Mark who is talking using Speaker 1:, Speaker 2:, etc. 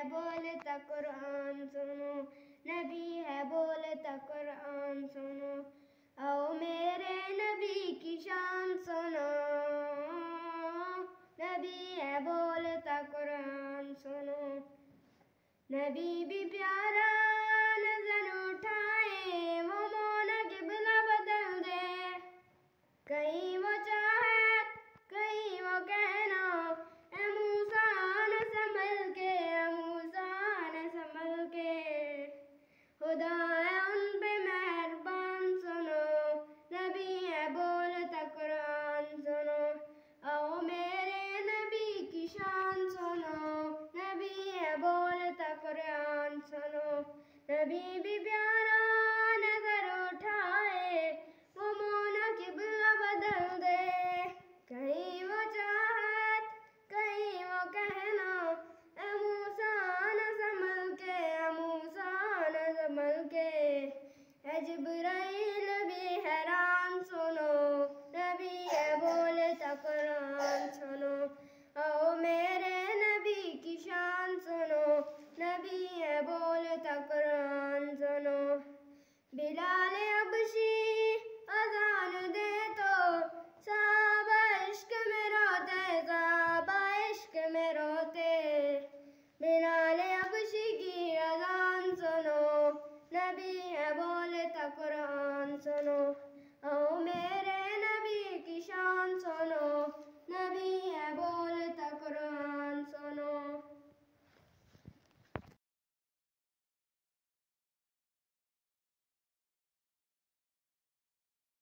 Speaker 1: बोलता कुरान सुनो, नबी है बोलता कुरान सुनो। आओ मेरे नबी की शान सुनो, नबी है बोलता कुरान सुनो। नबी भी प्यारा नजर उठाए, वो मौन किबला बदल दे। कहीं वो चाहत कहीं वो कहना, ए मूसा न संभल के, ए मूसा न संभल के। खुदा है उन पे मेहरबान सुनो, नबी है बोलता कुरान सुनो। आओ मेरे नबी की शान सुनो, नबी है बोलता कुरान सुनो। नबी भी